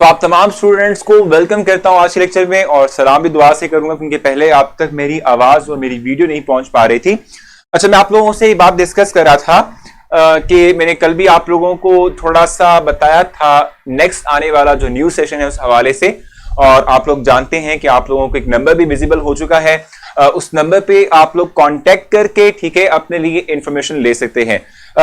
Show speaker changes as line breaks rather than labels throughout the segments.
तो आप तमाम स्टूडेंट्स को वेलकम करता हूं आज के लेक्चर में और सलाम भी दुआ से करूंगा क्योंकि पहले आप तक मेरी आवाज और मेरी वीडियो नहीं पहुंच पा रही थी। अच्छा, मैं आप लोगों से ये बात डिस्कस कर रहा था कि मैंने कल भी आप लोगों को थोड़ा सा बताया था नेक्स्ट आने वाला जो न्यू सेशन है उस हवाले से, और आप लोग जानते हैं कि आप लोगों को एक नंबर भी विजिबल हो चुका है। उस नंबर पे आप लोग कांटेक्ट करके ठीक है अपने लिए इंफॉर्मेशन ले सकते हैं।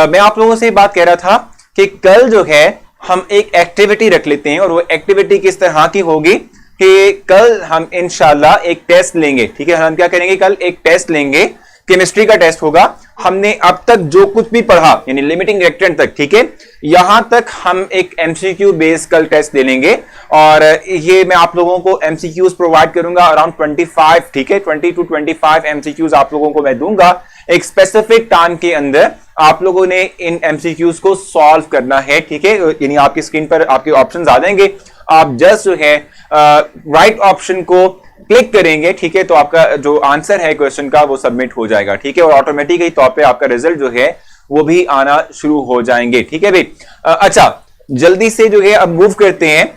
मैं आप लोगों से बात कह रहा था कि कल जो है हम एक एक्टिविटी रख लेते हैं और वो एक्टिविटी किस तरह की होगी कि कल हम इंशाल्लाह एक टेस्ट लेंगे। ठीक है, हम क्या करेंगे, कल एक टेस्ट लेंगे, केमिस्ट्री का टेस्ट होगा। हमने अब तक जो कुछ भी पढ़ा यानी लिमिटिंग रिएक्टेंट तक, ठीक है, यहां तक हम एक एमसीक्यू बेस्ड कल टेस्ट ले लेंगे और ये मैं आप लोगों को एमसीक्यूज प्रोवाइड करूंगा अराउंड 25, ठीक है, 20 to 25 एमसीक्यूज आप लोगों को मैं दूंगा। एक स्पेसिफिक टाइम के अंदर आप लोगों ने इन एमसीक्यूज को सॉल्व करना है। ठीक है, यानी आपकी स्क्रीन पर आपके ऑप्शंस आ जाएंगे, आप जस्ट जो है राइट ऑप्शन को क्लिक करेंगे, ठीक है, तो आपका जो आंसर है क्वेश्चन का वो सबमिट हो जाएगा। ठीक है, और ऑटोमेटिकली तौर पे आपका रिजल्ट जो है वो भी आना शुरू हो जाएंगे। ठीक है भाई, अच्छा जल्दी से जो है अब मूव करते हैं।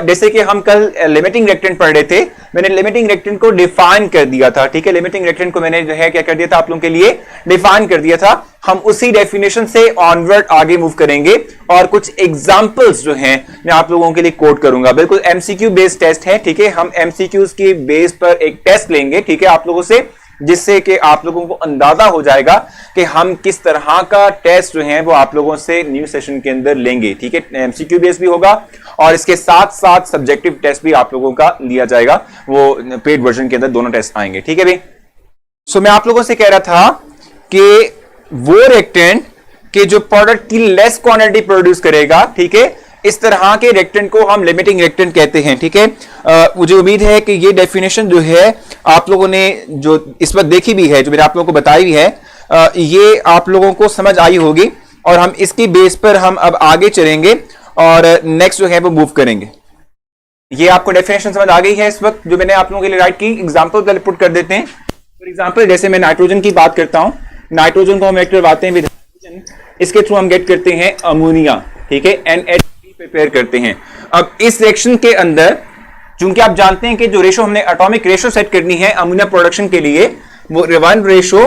जैसे कि हम कल लिमिटिंग रिएक्टेंट पढ़ रहे थे, मैंने लिमिटिंग रिएक्टेंट को डिफाइन कर दिया था। ठीक है, लिमिटिंग रिएक्टेंट को मैंने जो है क्या कर दिया था, आप लोगों के लिए डिफाइन कर दिया था। हम उसी डेफिनेशन से ऑनवर्ड आगे मूव करेंगे और कुछ एग्जांपल्स जो हैं मैं आप लोगों के लिए कोट करूंगा। बिल्कुल एमसीक्यू बेस्ड टेस्ट है। ठीक है, हम एमसीक्यूज के बेस पर एक टेस्ट लेंगे, ठीक है, आप लोगों से, जिससे कि आप लोगों को अंदाजा हो जाएगा कि हम किस तरह का टेस्ट जो है वो आप लोगों से न्यू सेशन के अंदर लेंगे। ठीक है, एमसीक्यू बेस भी होगा और इसके साथ साथ सब्जेक्टिव टेस्ट भी आप लोगों का लिया जाएगा, वो पेड वर्जन के अंदर दोनों टेस्ट आएंगे। ठीक है भाई, सो मैं आप लोगों से कह रहा था कि वो रिएक्टेंट के जो प्रोडक्ट की लेस क्वांटिटी प्रोड्यूस करेगा, ठीक है, इस तरह के रिएक्टेंट को हम लिमिटिंग रिएक्टेंट कहते हैं। ठीक है, मुझे उम्मीद है कि ये डेफिनेशन जो है आप लोगों ने जो इस वक्त देखी भी है, जो मैंने आप लोगों को बताई हुई है, ये आप लोगों को समझ आई होगी और हम इसकी बेस पर हम अब आगे चलेंगे और नेक्स्ट जो है वो मूव करेंगे। ये आपको डेफिनेशन समझ आ गई है इस वक्त जो मैंने आप लोगों के लिए राइट की। एग्जाम्पल पुट कर देते हैं। फॉर एग्जाम्पल जैसे मैं नाइट्रोजन की बात करता हूं, नाइट्रोजन को हम रिएक्ट करवाते हैं विद हाइड्रोजन, इसके थ्रू हम गेट करते हैं अमोनिया। ठीक है, NH3 प्रिपेयर करते हैं। अब इस रिएक्शन के अंदर चूंकि आप जानते हैं कि जो रेशो हमने एटॉमिक रेशो सेट करनी है अमोनिया प्रोडक्शन के लिए वो 1 रेशो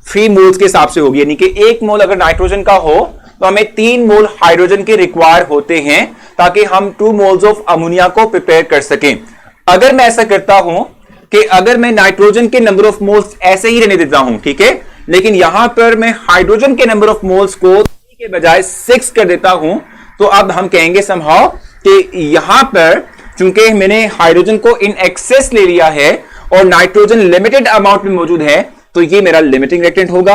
3 मोल्स के हिसाब से होगी, यानी कि 1 मोल अगर नाइट्रोजन का हो तो हमें 3 मोल हाइड्रोजन के रिक्वायर होते हैं ताकि हम 2 मोल्स ऑफ अमोनिया को प्रिपेयर कर सकें। अगर मैं ऐसा करता हूं कि अगर मैं नाइट्रोजन के नंबर ऑफ मोल्स ऐसे ही रहने देता हूं, ठीक है, लेकिन यहां पर मैं हाइड्रोजन के नंबर ऑफ मोल्स को 3 के बजाय 6 कर देता हूं, तो अब हम कहेंगे समहाउ कि यहां पर चूंकि मैंने हाइड्रोजन को इन एक्सेस ले लिया है और नाइट्रोजन लिमिटेड अमाउंट में मौजूद है, तो ये मेरा लिमिटिंग रिएक्टेंट होगा,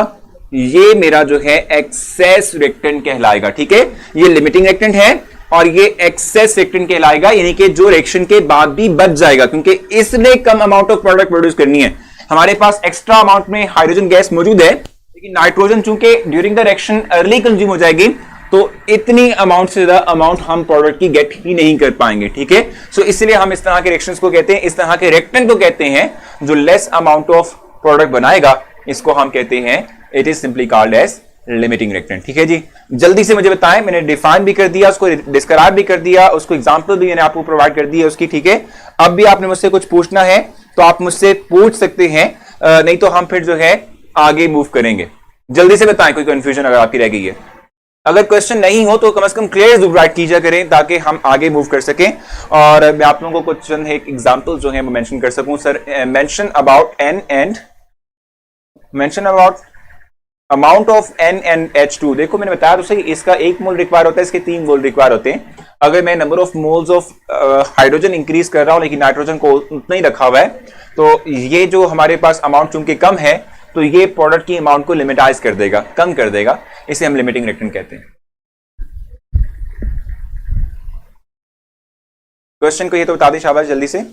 ये मेरा जो है एक्सेस रिएक्टेंट कहलाएगा। ठीक है, ये लिमिटिंग रिएक्टेंट है और ये एक्सेस रिएक्टेंट कहलाएगा, यानी कि जो रिएक्शन के बाद भी बच जाएगा क्योंकि इसने कम अमाउंट ऑफ प्रोडक्ट प्रोड्यूस करनी है। हमारे पास एक्स्ट्रा अमाउंट में हाइड्रोजन गैस मौजूद है, लेकिन नाइट्रोजन चूंकि during the reaction early consume हो जाएगी तो इतनी अमाउंट से ज्यादा अमाउंट हम प्रोडक्ट की गेट ही नहीं कर पाएंगे। ठीक है, सो इसलिए हम इस तरह के रिएक्शंस को कहते हैं, इस तरह के रिएक्टेंट को कहते हैं जो लेस अमाउंट ऑफ प्रोडक्ट बनाएगा, इसको हम कहते हैं it is simply called as limiting reactant. ठीक है जी, जल्दी से मुझे बताएं, मैंने डिफाइन भी कर दिया, उसको डिस्क्राइब भी कर दिया, उसको एग्जांपल भी मैंने आपको प्रोवाइड कर दी है उसकी। ठीक है, अब भी आपने मुझसे कुछ पूछना है तो आप मुझसे पूछ सकते हैं, नहीं तो हम फिर जो है आगे मूव करेंगे। जल्दी से बताएं कोई कंफ्यूजन अगर आपकी रह गई है। अगर क्वेश्चन नहीं हो तो कम से कम क्लियर जरूर राइट कीजिए करें ताकि हम आगे मूव कर सकें और मैं आप लोगों को कुछ चंद एग्जांपल जो है वो मेंशन कर सकूं। Sir mention about N and mention about amount of N and H2। देखो मैंने बताया तो सही, इसका 1 मोल रिक्वायर होता है, इसके 3 मोल रिक्वायर होते हैं। अगर मैं number of moles of hydrogen increase कर रहा हूं लेकिन नाइट्रोजन को उतना ही रखा हुआ है, तो ये जो हमारे पास अमाउंट चूंकि कम है तो ये प्रोडक्ट की अमाउंट को लिमिटाइज कर देगा, कम कर देगा, इसे हम लिमिटिंग रिएक्टेंट कहते हैं। क्वेश्चन को ये तो बता दें शाबाश जल्दी से।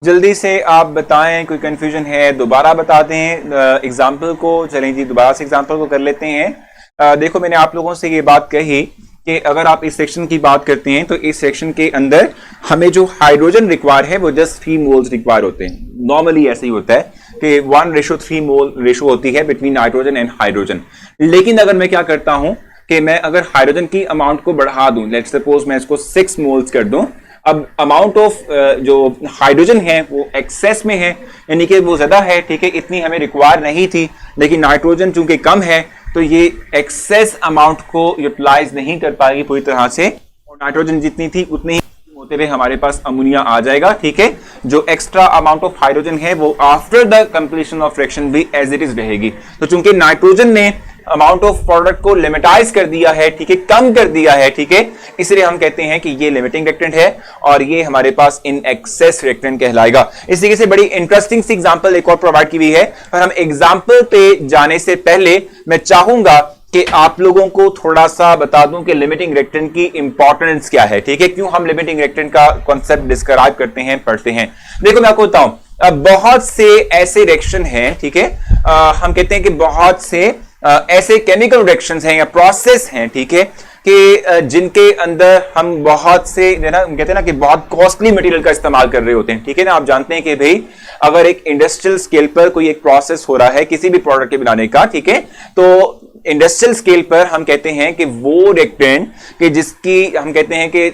जल्दी से आप बताएं, कोई कंफ्यूजन है दोबारा बता दें एग्जाम्पल को। चलें जी, दोबारा से एग्जाम्पल को कर लेते हैं। देखो मैंने आप लोगों से ये बात कही कि अगर आप इस सेक्शन की बात करते हैं तो इस सेक्शन के अंदर हमें जो हाइड्रोजन रिक्वायर है वो जस्ट 3 मोल्स रिक्वायर होते हैं। नॉर्मली ऐसे ही होता है कि 1:3 मोल रेशो होती है बिटवीन नाइट्रोजन एंड हाइड्रोजन। लेकिन अगर मैं क्या करता हूं कि मैं अगर हाइड्रोजन की अमाउंट को बढ़ा दूं, लेट्स सपोज मैं इसको 6 मोल्स कर दूं, अब अमाउंट ऑफ जो हाइड्रोजन है वो एक्सेस में है, यानी कि वो ज्यादा है, ठीक है, इतनी हमें रिक्वायर नहीं थी, लेकिन नाइट्रोजन चूंकि कम है तो ये एक्सेस अमाउंट को यूटिलाइज नहीं कर पाएगी पूरी तरह से, और नाइट्रोजन जितनी थी उतनी ही होते हुए हमारे पास अमोनिया आ जाएगा, ठीक है। जो एक्स्ट्रा अमाउंट ऑफ हाइड्रोजन है वो after the completion of reaction भी एज इट इज रहेगी। तो चूंकि नाइट्रोजन ने अमाउंट ऑफ प्रोडक्ट को लिमिटाइज कर दिया है, ठीक है, कम कर दिया है, ठीक है, इसलिए हम कहते हैं कि ये लिमिटिंग रिएक्टेंट है और ये हमारे पास इन एक्सेस रिएक्टेंट कहलाएगा। इस तरीके से बड़ी इंटरेस्टिंग सी एग्जांपल एक और प्रोवाइड की हुई है, पर हम एग्जांपल पे जाने से पहले मैं चाहूंगा कि आप लोगों को थोड़ा सा बता दूं कि लिमिटिंग रिएक्टेंट की इंपॉर्टेंस क्या है, ठीक है, क्यों हम लिमिटिंग रिएक्टेंट का कॉन्सेप्ट डिस्क्राइब करते हैं, पढ़ते हैं। देखो मैं आपको बताऊं, बहुत से ऐसे रिएक्शन हैं, ठीक है, हम कहते हैं कि बहुत से ऐसे केमिकल रिएक्शंस हैं या प्रोसेस हैं, ठीक है, कि जिनके अंदर हम बहुत से कहते हैं ना कि बहुत कॉस्टली मटेरियल का इस्तेमाल कर रहे होते हैं, ठीक है ना। आप जानते हैं कि भाई अगर एक इंडस्ट्रियल स्केल पर कोई एक प्रोसेस हो रहा है किसी भी प्रोडक्ट के बनाने का, ठीक है, तो इंडस्ट्रियल स्केल पर हम कहते हैं कि वो रिएक्टेंट कि जिसकी हम कहते हैं कि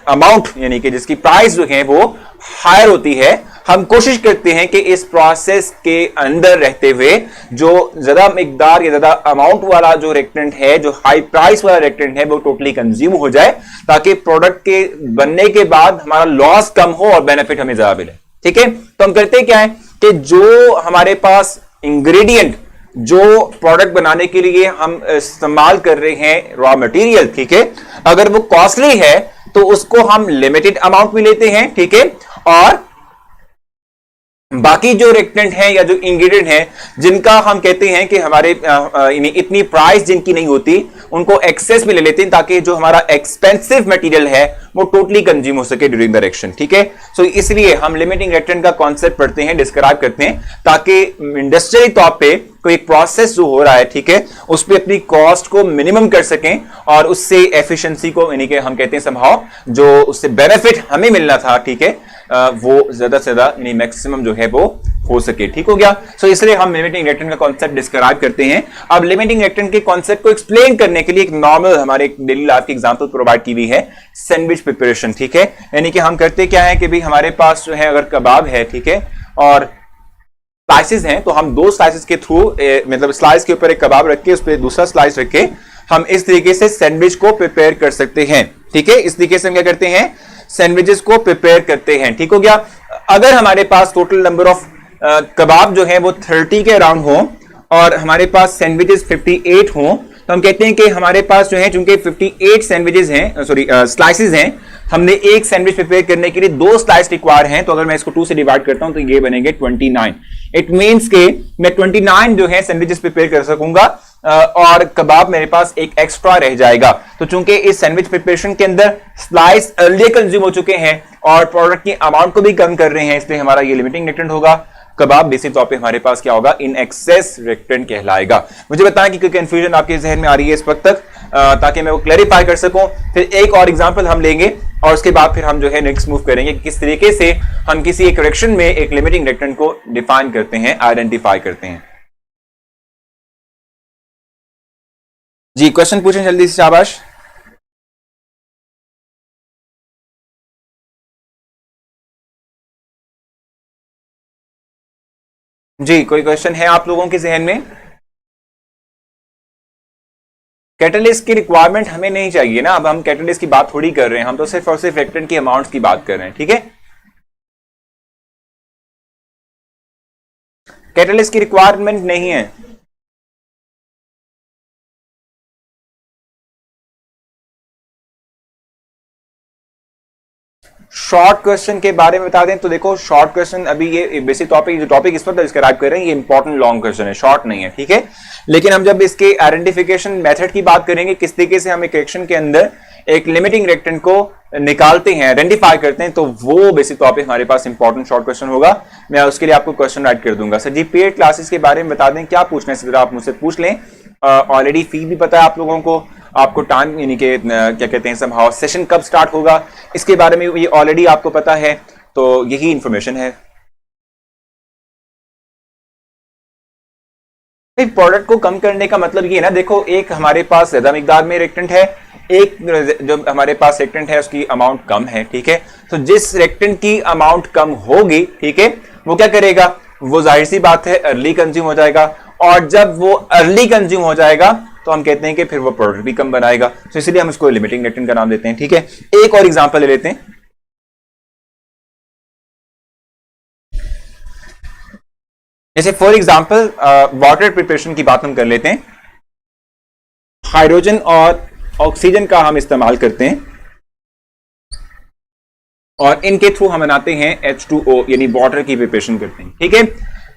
अमाउंट यानी कि जिसकी प्राइस जो है वो हायर होती है, हम कोशिश करते हैं कि इस प्रोसेस के अंदर रहते हुए जो ज्यादा मिकदार या ज्यादा अमाउंट वाला जो रिएक्टेंट है, जो हाई प्राइस वाला रिएक्टेंट है, वो टोटली कंज्यूम हो जाए ताकि प्रोडक्ट के बनने के बाद हमारा लॉस कम हो और बेनिफिट हमें ज्यादा मिले, ठीक है। तो हम करते क्या है कि जो हमारे पास इंग्रेडिएंट जो प्रोडक्ट बनाने के लिए हम इस्तेमाल कर रहे हैं रॉ मटेरियल, ठीक है, अगर वो कॉस्टली है तो उसको हम लिमिटेड अमाउंट में लेते हैं, ठीक है, और बाकी जो रिएक्टेंट है या जो इंग्रेडिएंट है जिनका हम कहते हैं कि हमारे इतनी प्राइस जिनकी नहीं होती उनको एक्सेस में ले लेते हैं ताकि जो हमारा एक्सपेंसिव मटेरियल है वो टोटली कंज्यूम हो सके ड्यूरिंग द रिएक्शन, ठीक है। सो इसलिए हम लिमिटिंग रिएक्टेंट का कॉन्सेप्ट पढ़ते हैं, डिस्क्राइब करते हैं, ताकि इंडस्ट्रियल तौर पे कोई प्रोसेस जो हो रहा है, ठीक है, उस पर अपनी कॉस्ट को मिनिमम कर सकें और उससे एफिशिएंसी को यानी कि हम कहते हैं संभाव जो उससे बेनिफिट हमें मिलना था, ठीक है, वो ज्यादा से ज्यादा यानी मैक्सिमम जो है वो हो सके, ठीक हो गया। सो इसलिए हम लिमिटिंग रिएक्टेंट का कॉन्सेप्ट डिस्क्राइब करते हैं। अब लिमिटिंग रिएक्टेंट के कॉन्सेप्ट को एक्सप्लेन करने के लिए एक नॉर्मल हमारे डेली लाइफ की एग्जांपल प्रोवाइड की हुई है, सैंडविच प्रिपरेशन, ठीक है। यानी कि हम करते क्या है कि भाई हमारे पास जो है अगर कबाब है, ठीक है, और स्लाइसेस हैं, तो हम 2 स्लाइसेस के थ्रू मतलब स्लाइस के ऊपर एक कबाब रख के उस पर दूसरा स्लाइस रख के हम इस तरीके से सैंडविच को प्रिपेयर कर सकते हैं, ठीक है। इस तरीके से हम क्या करते हैं, सैंडविचेस को प्रिपेयर करते हैं, ठीक हो गया। अगर हमारे पास टोटल नंबर ऑफ कबाब जो है वो 30 के अराउंड हो और हमारे पास सैंडविचेस 58 हो, तो हम कहते हैं कि हमारे पास जो है चूंकि 58 सैंडविचेस हैं, सॉरी स्लाइसेस हैं, हमने एक सैंडविच प्रिपेयर करने के लिए 2 स्लाइस रिक्वायर हैं, तो अगर मैं इसको 2 से डिवाइड करता हूं तो ये बनेंगे 29। इट मींस के मैं 29 जो है सैंडविचेस प्रिपेयर कर सकूंगा और कबाब मेरे पास एक एक्स्ट्रा रह जाएगा। तो चूंकि इस सैंडविच प्रिपरेशन के अंदर स्लाइस अर्ली कंज्यूम हो चुके हैं और प्रोडक्ट की अमाउंट को भी कम कर रहे हैं, इसलिए हमारा ये लिमिटिंग रिएक्टेंट होगा। कबाब बेसिक तौर पे हमारे पास क्या होगा, इन एक्सेस रिएक्टेंट कहलाएगा। मुझे बताएं कि कोई कंफ्यूजन आपके जहन में आ रही है इस वक्त तक, ताकि मैं वो क्लैरिफाई कर सकूं। फिर एक और एग्जांपल हम लेंगे और उसके बाद फिर हम जो है नेक्स्ट मूव करेंगे कि किस तरीके से हम किसी एक रिएक्शन में एक लिमिटिंग रिएक्टेंट को डिफाइन करते हैं, आइडेंटिफाई करते हैं। जी क्वेश्चन पूछें जल्दी से, शाबाश। जी कोई क्वेश्चन है आप लोगों के जहन में? कैटलिस्ट की रिक्वायरमेंट हमें नहीं चाहिए ना, अब हम कैटलिस्ट की बात थोड़ी कर रहे हैं, हम तो सिर्फ और सिर्फ रिएक्टेंट की अमाउंट्स की बात कर रहे हैं, ठीक है। कैटलिस्ट की रिक्वायरमेंट नहीं है। शॉर्ट क्वेश्चन के बारे में बता दें तो देखो, शॉर्ट क्वेश्चन अभी ये बेसिक टॉपिक जो टॉपिक इस वक्त डिस्क्राइब कर रहे हैं ये इंपॉर्टेंट लॉन्ग क्वेश्चन है, शॉर्ट नहीं है, ठीक है। लेकिन हम जब इसके आइडेंटिफिकेशन मेथड की बात करेंगे, किस तरीके से हम एक रिएक्शन के अंदर एक लिमिटिंग रिएक्टेंट को निकालते हैं, आइडेंटिफाई करते हैं, तो वो बेसिक टॉपिक हमारे पास इंपॉर्टेंट शॉर्ट क्वेश्चन होगा। मैं उसके लिए आपको क्वेश्चन राइट कर दूंगा। सर जी पेड क्लासेस के बारे में बता दें, क्या पूछना है, आप मुझसे पूछ लें। ऑलरेडी फी भी पता है आप लोगों को, आपको टाइम यानी कि क्या कहते हैं समहाउ सेशन कब स्टार्ट होगा इसके बारे में ये ऑलरेडी आपको पता है, तो यही इंफॉर्मेशन है। प्रोडक्ट को कम करने का मतलब ये ना, देखो एक हमारे पास ज्यादा मिकदार में रिएक्टेंट है, एक जो हमारे पास रिएक्टेंट है उसकी अमाउंट कम है, ठीक है। तो जिस रिएक्टेंट की अमाउंट कम होगी, ठीक है, वो क्या करेगा, वो जाहिर सी बात है अर्ली कंज्यूम हो जाएगा, और जब वो अर्ली कंज्यूम हो जाएगा तो हम कहते हैं कि फिर वो प्रोडक्ट भी कम बनाएगा, तो इसलिए हम इसको लिमिटिंग रिएक्टेंट का नाम देते हैं, ठीक है। एक और एग्जांपल ले लेते हैं, जैसे फॉर एग्जांपल वाटर प्रिपरेशन की बात हम कर लेते हैं। हाइड्रोजन और ऑक्सीजन का हम इस्तेमाल करते हैं और इनके थ्रू हम बनाते हैं H2O यानी वाटर की प्रिपरेशन करते हैं, ठीक है।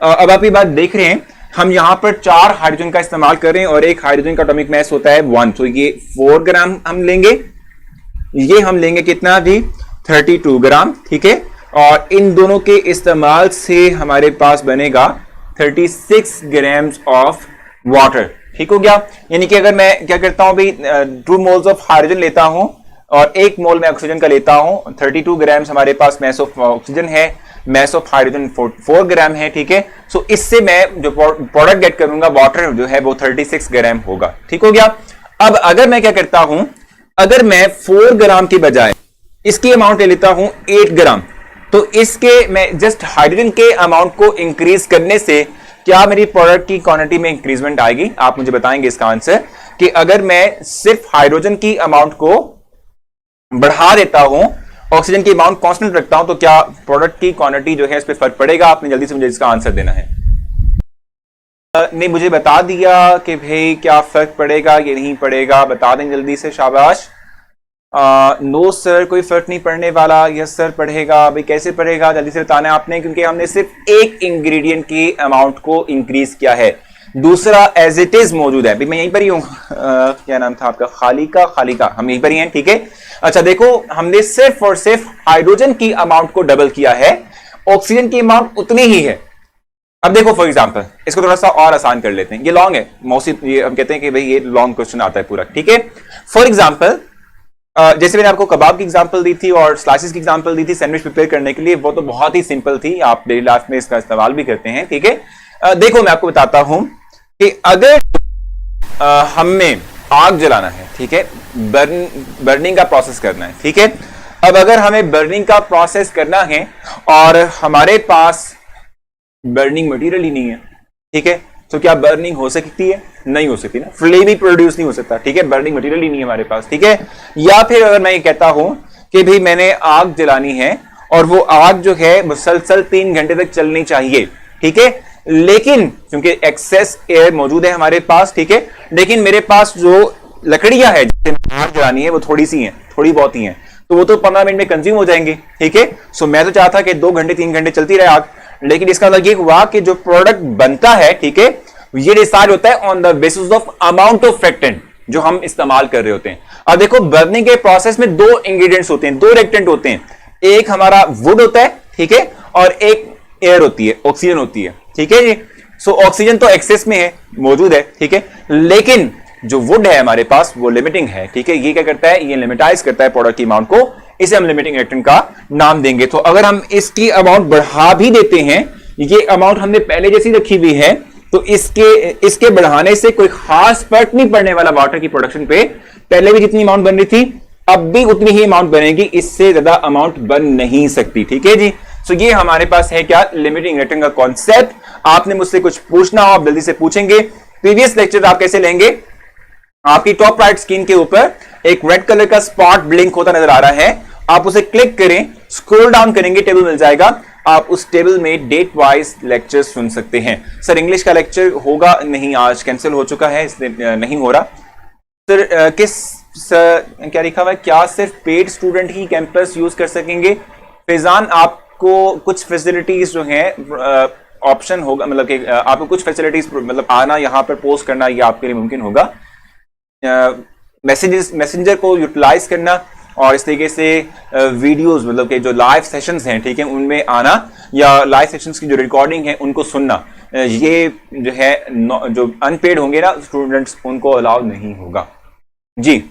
अब आप ये बात देख रहे हैं, हम यहां पर 4 हाइड्रोजन का इस्तेमाल कर रहे हैं और एक हाइड्रोजन का एटॉमिक मास होता है 1, तो ये 4 ग्राम हम लेंगे, ये हम लेंगे कितना जी 32 ग्राम, ठीक है। और इन दोनों के इस्तेमाल से हमारे पास बनेगा 36 ग्राम्स ऑफ वाटर, ठीक हो गया। यानी कि अगर मैं क्या करता हूं भाई 2 मोल्स ऑफ हाइड्रोजन लेता हूं और 1 मोल मैं ऑक्सीजन का लेता हूं, 32 ग्राम्स हमारे पास मास ऑफ ऑक्सीजन है, मास ऑफ हाइड्रोजन 4 ग्राम है, ठीक है। सो इससे मैं जो प्रोडक्ट गेट करूंगा वाटर जो है वो 36 ग्राम होगा, ठीक हो गया। अब अगर मैं क्या करता हूं, अगर मैं 4 ग्राम की बजाय इसकी अमाउंट ले लेता हूं 8 ग्राम, तो इसके मैं जस्ट हाइड्रोजन के अमाउंट को इंक्रीज करने से क्या मेरी प्रोडक्ट की क्वांटिटी में इंक्रीजमेंट आएगी? आप मुझे बताएंगे इसका आंसर कि अगर मैं सिर्फ हाइड्रोजन की अमाउंट को बढ़ा देता हूं, ऑक्सीजन की अमाउंट कांस्टेंट रखता हूं, तो क्या प्रोडक्ट की क्वांटिटी जो है इस पर फर्क पड़ेगा? आपने जल्दी से मुझे इसका आंसर देना है। ने मुझे बता दिया कि भाई क्या फर्क पड़ेगा ये नहीं पड़ेगा, बता दें जल्दी से, शाबाश। नो सर कोई फर्क नहीं पड़ने वाला, यस सर पढ़ेगा। भाई कैसे पढ़ेगा जल्दी से बताना आपने, क्योंकि हमने सिर्फ एक इंग्रेडिएंट की अमाउंट को इंक्रीज किया है, दूसरा एज इट इज मौजूद है। भाई मैं यहीं पर ही हूं, क्या नाम था आपका, खालिका, हम यहीं पर ही हैं, ठीक है। अच्छा देखो, हमने सिर्फ और सिर्फ हाइड्रोजन की अमाउंट को डबल किया है, ऑक्सीजन की अमाउंट उतनी ही है। अब देखो फॉर एग्जांपल, इसको थोड़ा सा और आसान कर लेते हैं, ये लॉन्ग है मौसी, ये हम कहते हैं कि भाई ये लॉन्ग क्वेश्चन आता है पूरा, ठीक है। फॉर एग्जांपल जैसे मैंने आपको कबाब की एग्जांपल दी थी और स्लाइसेस की एग्जांपल दी थी सैंडविच प्रिपेयर करने के लिए, वो तो बहुत ही सिंपल थी, आप डेली लाइफ में इसका इस्तेमाल भी करते हैं, ठीक है। देखो मैं आपको बताता हूं कि अगर हमें आग जलाना है, ठीक है, बर्निंग का प्रोसेस करना है, ठीक है। अब अगर हमें बर्निंग का प्रोसेस करना है और हमारे पास बर्निंग मटेरियल ही नहीं है, ठीक है, तो क्या बर्निंग हो सकती है? नहीं हो सकती ना, फ्लेम ही प्रोड्यूस नहीं हो सकता, ठीक है, बर्निंग मटेरियल ही नहीं है हमारे पास, ठीक है। या फिर अगर मैं ये कहता हूं कि भाई मैंने आग जलानी है और वो आग जो है मुसलसल 3 घंटे तक चलनी चाहिए, ठीक है, लेकिन क्योंकि एक्सेस एयर मौजूद है हमारे पास, ठीक है, लेकिन मेरे पास जो लकड़ियां है जिससे आग जलानी है वो थोड़ी सी हैं, थोड़ी बहुत ही हैं, तो वो तो 15 मिनट में कंज्यूम हो जाएंगे, ठीक है। सो मैं तो चाहता कि 2 घंटे 3 घंटे चलती रहे आग, लेकिन इसका मतलब ये हुआ कि जो प्रोडक्ट बनता है, ठीक है, ये डिसाइड होता है on the basis of amount of reactant जो हम इस्तेमाल कर रहे होते हैं। अब देखो बर्निंग के प्रोसेस में 2 इंग्रेडिएंट्स होते हैं, 2 रिएक्टेंट होते हैं, एक हमारा वुड होता है, ठीक है, और एक एयर होती है, ऑक्सीजन होती है, ठीक है जी। सो ऑक्सीजन तो एक्सेस में है, मौजूद है, ठीक है, लेकिन जो वुड है हमारे पास वो लिमिटिंग है, ठीक है। ये क्या करता है, ये लिमिटाइज करता है प्रोडक्ट की अमाउंट को, इसे हम लिमिटिंग रिएक्टेंट का नाम देंगे। तो अगर हम इसकी अमाउंट बढ़ा भी देते हैं, ये अमाउंट हमने पहले जैसी रखी हुई है, तो इसके बढ़ाने से कोई खास फर्क नहीं पड़ने वाला वाटर की प्रोडक्शन पे। पहले भी जितनी अमाउंट बन रही थी अब भी उतनी ही अमाउंट बनेगी, इससे ज्यादा अमाउंट बन नहीं सकती, ठीक है जी। सो ये हमारे पास है क्या, लिमिटिंग रिएक्टेंट का कॉन्सेप्ट। आपने मुझसे कुछ पूछना हो आप जल्दी से पूछेंगे। प्रीवियस लेक्चर आप कैसे लेंगे, आपकी टॉप राइट स्क्रीन के ऊपर एक रेड कलर का स्पॉट ब्लिंक होता नजर आ रहा है, आप उसे क्लिक करें, स्क्रॉल डाउन करेंगे, टेबल मिल जाएगा, आप उस टेबल में डेट वाइज लेक्चर सुन सकते हैं। सर इंग्लिश का लेक्चर होगा नहीं, आज कैंसिल हो चुका है, इसलिए नहीं हो रहा। सर सर क्या लिखा हुआ है, क्या सिर्फ पेड स्टूडेंट ही कैंपस यूज कर सकेंगे? फैजान आपको कुछ फैसिलिटीज जो हैं ऑप्शन होगा, मतलब कि आपको कुछ फैसिलिटीज मतलब आना यहाँ पर पोस्ट करना ये आपके लिए मुमकिन होगा। मैसेंजर को यूटिलाइज करना और इस तरीके से वीडियोस मतलब कि जो लाइव सेशंस हैं, ठीक है, उनमें आना या लाइव सेशंस की जो रिकॉर्डिंग है उनको सुनना, ये जो है जो अनपेड होंगे ना स्टूडेंट्स, उनको अलाउ नहीं होगा। जी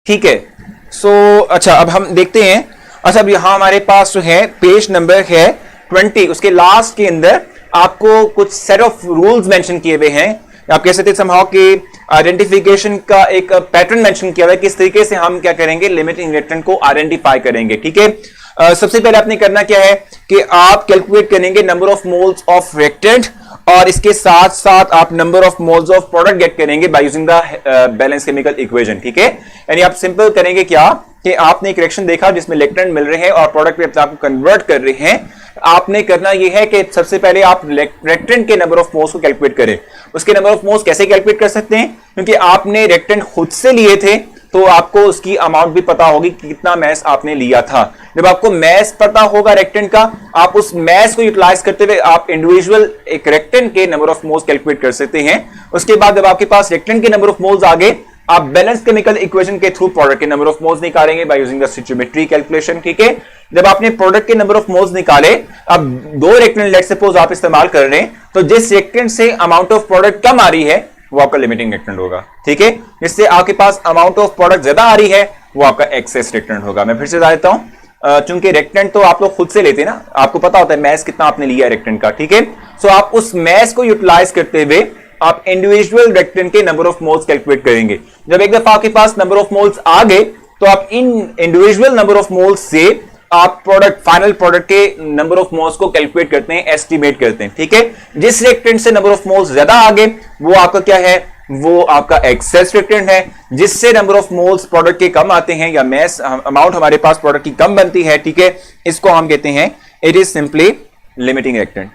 ठीक है। अच्छा अब हम देखते हैं। अच्छा अब यहां हमारे पास जो है पेज नंबर है 20, उसके लास्ट के अंदर आपको कुछ सेट ऑफ रूल्स मेंशन किए हुए हैं। आप कह सकते हैं समहाउ कि आइडेंटिफिकेशन का एक पैटर्न मेंशन किया हुआ है, किस तरीके से हम क्या करेंगे, लिमिटिंग रेक्टेंट को आइडेंटिफाई करेंगे। ठीक है, सबसे पहले आपने करना क्या है कि आप कैलकुलेट करेंगे number of moles of reactant, और इसके साथ साथ आप number of moles of product get करेंगे by using the balance chemical equation. ठीक है, यानी आप सिंपल करेंगे क्या कि आपने एक रिएक्शन देखा जिसमें रेक्टेंट मिल रहे हैं और प्रोडक्ट पे आपको कन्वर्ट कर रहे हैं। आपने करना यह है कि सबसे पहले आप रेक्टेंट के नंबर ऑफ मोल्स को कैलकुलेट करें। उसके नंबर ऑफ मोल्स कैसे कैलकुलेट कर सकते हैं, क्योंकि आपने रेक्टेंट खुद से लिए थे तो आपको उसकी अमाउंट भी पता होगी कि कितना मैस आपने लिया था। जब आपको मैस पता होगा रेक्टेंट का, आप उस मैस को यूटिलाइज करते हुए आप इंडिविजुअल एक रेक्टेंट के नंबर ऑफ मोल्स कैलकुलेट कर सकते हैं। उसके बाद जब आपके पास रेक्टेंट के नंबर ऑफ मोल्स आ गए, आप बैलेंस केमिकल इक्वेशन के थ्रू प्रोडक्ट के नंबर ऑफ मोल्स निकालेंगे bye using the stoichiometry calculation. ठीक है, जब आपने प्रोडक्ट के नंबर ऑफ मोल्स निकाले, अब दो रेक्टेंट लेट्स सपोज आप इस्तेमाल कर रहे हैं, तो जिस रेक्टेंट से अमाउंट ऑफ प्रोडक्ट कम आ रही है वो आपका लिमिटिंग रेक्टेंट होगा। ठीक है, जिससे आपके पास अमाउंट ऑफ प्रोडक्ट ज्यादा आ रही है वो आपका एक्सेस रेक्टेंट होगा। मैं फिर से बता देता हूं, चूंकि रेक्टेंट तो आप लोग खुद से लेते हैं ना, आपको पता होता है मैस कितना आपने लिया है रेक्टेंट का। ठीक है, सो आप उस मैस को यूटिलाइज करते हुए आप इंडिविजुअल रेक्टेंट के नंबर ऑफ मोल्स कैलकुलेट करेंगे। जब एक दफा आपके पास नंबर ऑफ मोल्स आ गए तो आप इन इंडिविजुअल नंबर ऑफ मोल्स से आप फाइनल प्रोडक्ट के नंबर ऑफ मोल्स को कैलकुलेट करते हैं, एस्टिमेट करते हैं। ठीक है, जिस रेक्टेंट से नंबर ऑफ मोल्स ज्यादा आ गए वो आपका क्या है, वो आपका एक्सेस रेक्टेंट है। जिससे नंबर ऑफ मोल्स प्रोडक्ट के कम आते हैं या मैस अमाउंट हमारे पास प्रोडक्ट की कम बनती है, ठीक है, इसको हम कहते हैं it is simply limiting reactant.